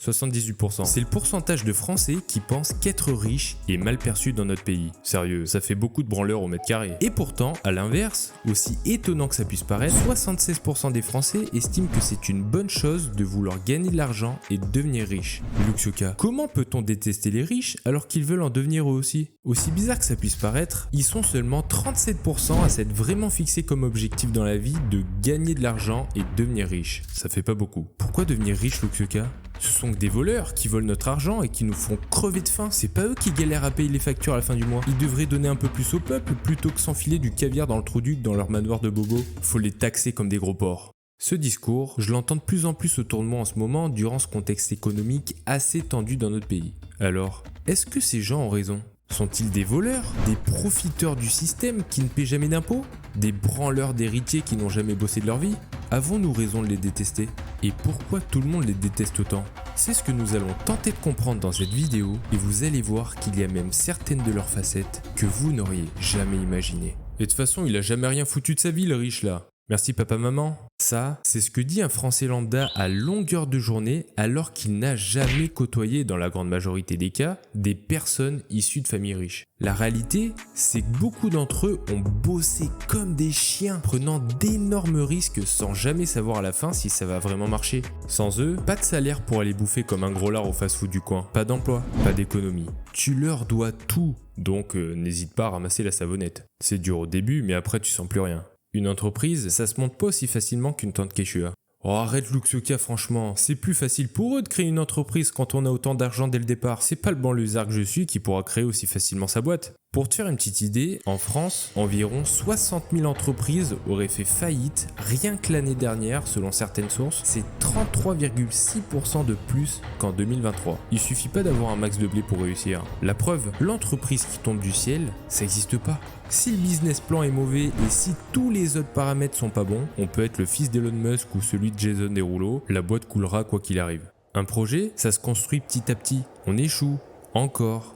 78%. C'est le pourcentage de Français qui pensent qu'être riche est mal perçu dans notre pays. Sérieux, ça fait beaucoup de branleurs au mètre carré. Et pourtant, à l'inverse, aussi étonnant que ça puisse paraître, 76% des Français estiment que c'est une bonne chose de vouloir gagner de l'argent et de devenir riche. Luxioka, comment peut-on détester les riches alors qu'ils veulent en devenir eux aussi? Aussi bizarre que ça puisse paraître, ils sont seulement 37% à s'être vraiment fixés comme objectif dans la vie de gagner de l'argent et de devenir riche. Ça fait pas beaucoup. Pourquoi devenir riche, Luxioka? Ce sont que des voleurs qui volent notre argent et qui nous font crever de faim. C'est pas eux qui galèrent à payer les factures à la fin du mois. Ils devraient donner un peu plus au peuple plutôt que s'enfiler du caviar dans le trou duc dans leur manoir de bobo. Faut les taxer comme des gros porcs. Ce discours, je l'entends de plus en plus autour de moi en ce moment durant ce contexte économique assez tendu dans notre pays. Alors, est-ce que ces gens ont raison? Sont-ils des voleurs? Des profiteurs du système qui ne paient jamais d'impôts? Des branleurs d'héritiers qui n'ont jamais bossé de leur vie? Avons-nous raison de les détester? Et pourquoi tout le monde les déteste autant? C'est ce que nous allons tenter de comprendre dans cette vidéo et vous allez voir qu'il y a même certaines de leurs facettes que vous n'auriez jamais imaginées. Et de toute façon, il a jamais rien foutu de sa vie le riche là. Merci papa maman. Ça, c'est ce que dit un Français lambda à longueur de journée alors qu'il n'a jamais côtoyé, dans la grande majorité des cas, des personnes issues de familles riches. La réalité, c'est que beaucoup d'entre eux ont bossé comme des chiens, prenant d'énormes risques sans jamais savoir à la fin si ça va vraiment marcher. Sans eux, pas de salaire pour aller bouffer comme un gros lard au fast-food du coin, pas d'emploi, pas d'économie. Tu leur dois tout, donc n'hésite pas à ramasser la savonnette. C'est dur au début, mais après tu sens plus rien. Une entreprise, ça se monte pas aussi facilement qu'une tente Quechua. Oh arrête Luxioka franchement, c'est plus facile pour eux de créer une entreprise quand on a autant d'argent dès le départ. C'est pas le banlieusard que je suis qui pourra créer aussi facilement sa boîte. Pour te faire une petite idée, en France, environ 60 000 entreprises auraient fait faillite rien que l'année dernière, selon certaines sources. C'est 33,6% de plus qu'en 2023. Il suffit pas d'avoir un max de blé pour réussir. La preuve, l'entreprise qui tombe du ciel, ça n'existe pas. Si le business plan est mauvais et si tous les autres paramètres sont pas bons, on peut être le fils d'Elon Musk ou celui de Jason Derulo, la boîte coulera quoi qu'il arrive. Un projet, ça se construit petit à petit. On échoue, encore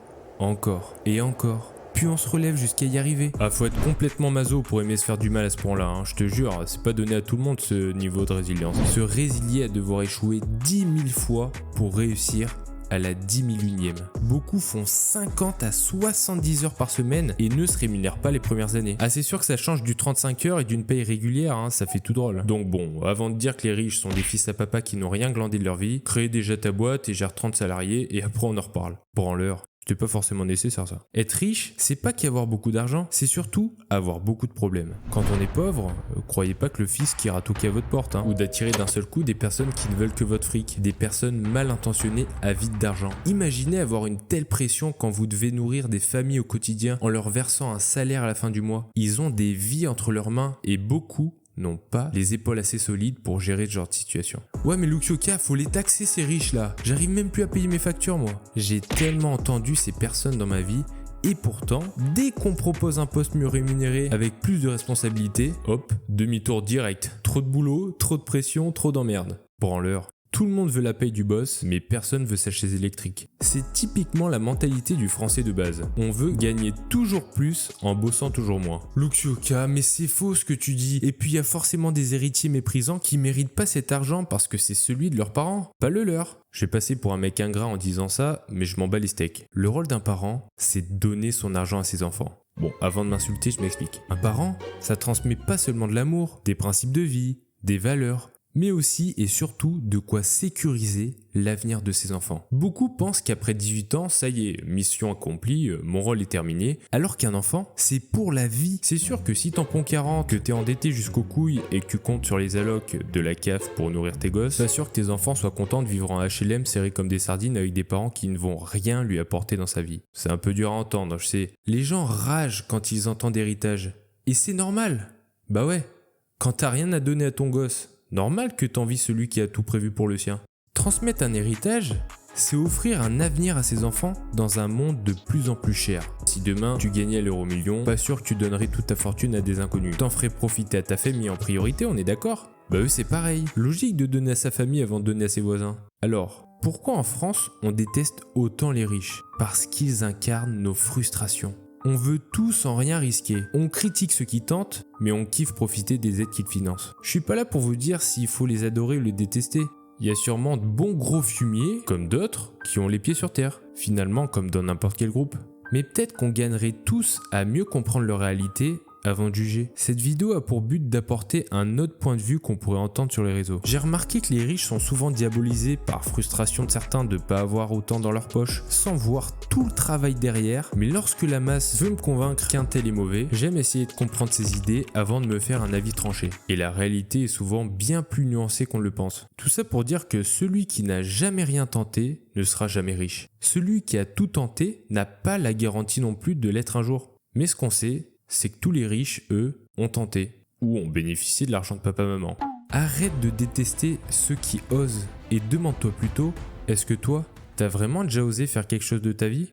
et encore. Puis on se relève jusqu'à y arriver. Ah, faut être complètement maso pour aimer se faire du mal à ce point-là, hein. Je te jure, c'est pas donné à tout le monde ce niveau de résilience. Se résilier à devoir échouer 10 000 fois pour réussir à la 10 001e. Beaucoup font 50 à 70 heures par semaine et ne se rémunèrent pas les premières années. Ah, c'est sûr que ça change du 35 heures et d'une paye régulière, hein, ça fait tout drôle. Donc bon, avant de dire que les riches sont des fils à papa qui n'ont rien glandé de leur vie, crée déjà ta boîte et gère 30 salariés et après on en reparle. Branleur. C'était pas forcément nécessaire ça. Être riche, c'est pas qu'avoir beaucoup d'argent, c'est surtout avoir beaucoup de problèmes. Quand on est pauvre, croyez pas que le fisc ira toquer à votre porte, hein, ou d'attirer d'un seul coup des personnes qui ne veulent que votre fric, des personnes mal intentionnées avides d'argent. Imaginez avoir une telle pression quand vous devez nourrir des familles au quotidien en leur versant un salaire à la fin du mois. Ils ont des vies entre leurs mains et beaucoup n'ont pas les épaules assez solides pour gérer ce genre de situation. Ouais mais Luxioka, faut les taxer ces riches là. J'arrive même plus à payer mes factures moi. J'ai tellement entendu ces personnes dans ma vie et pourtant, dès qu'on propose un poste mieux rémunéré avec plus de responsabilités, hop, demi-tour direct. Trop de boulot, trop de pression, trop d'emmerde. Branleur. Tout le monde veut la paye du boss, mais personne veut sa chaise électrique. C'est typiquement la mentalité du français de base. On veut gagner toujours plus en bossant toujours moins. Luxioka, mais c'est faux ce que tu dis. Et puis il y a forcément des héritiers méprisants qui méritent pas cet argent parce que c'est celui de leurs parents, pas le leur. Je vais passer pour un mec ingrat en disant ça, mais je m'en bats les steaks. Le rôle d'un parent, c'est de donner son argent à ses enfants. Bon, avant de m'insulter, je m'explique. Un parent, ça transmet pas seulement de l'amour, des principes de vie, des valeurs, mais aussi et surtout de quoi sécuriser l'avenir de ses enfants. Beaucoup pensent qu'après 18 ans, ça y est, mission accomplie, mon rôle est terminé, alors qu'un enfant, c'est pour la vie. C'est sûr que si t'en ponds 40, que t'es endetté jusqu'aux couilles et que tu comptes sur les allocs de la CAF pour nourrir tes gosses, t'assures que tes enfants soient contents de vivre en HLM serrés comme des sardines avec des parents qui ne vont rien lui apporter dans sa vie. C'est un peu dur à entendre, je sais. Les gens ragent quand ils entendent héritage. Et c'est normal. Bah ouais, quand t'as rien à donner à ton gosse, normal que t'envies celui qui a tout prévu pour le sien. Transmettre un héritage, c'est offrir un avenir à ses enfants dans un monde de plus en plus cher. Si demain tu gagnais l'euro-million, pas sûr que tu donnerais toute ta fortune à des inconnus. T'en ferais profiter à ta famille en priorité, on est d'accord? Bah eux c'est pareil. Logique de donner à sa famille avant de donner à ses voisins. Alors, pourquoi en France on déteste autant les riches? Parce qu'ils incarnent nos frustrations. On veut tout sans rien risquer. On critique ceux qui tentent, mais on kiffe profiter des aides qu'ils financent. Je suis pas là pour vous dire s'il faut les adorer ou les détester. Il y a sûrement de bons gros fumiers, comme d'autres, qui ont les pieds sur terre, finalement comme dans n'importe quel groupe. Mais peut-être qu'on gagnerait tous à mieux comprendre leur réalité avant de juger. Cette vidéo a pour but d'apporter un autre point de vue qu'on pourrait entendre sur les réseaux. J'ai remarqué que les riches sont souvent diabolisés par frustration de certains de ne pas avoir autant dans leur poche, sans voir tout le travail derrière, mais lorsque la masse veut me convaincre qu'un tel est mauvais, j'aime essayer de comprendre ses idées avant de me faire un avis tranché. Et la réalité est souvent bien plus nuancée qu'on le pense. Tout ça pour dire que celui qui n'a jamais rien tenté ne sera jamais riche. Celui qui a tout tenté n'a pas la garantie non plus de l'être un jour. Mais ce qu'on sait, c'est que tous les riches, eux, ont tenté, ou ont bénéficié de l'argent de papa-maman. Arrête de détester ceux qui osent et demande-toi plutôt, est-ce que toi, t'as vraiment déjà osé faire quelque chose de ta vie ?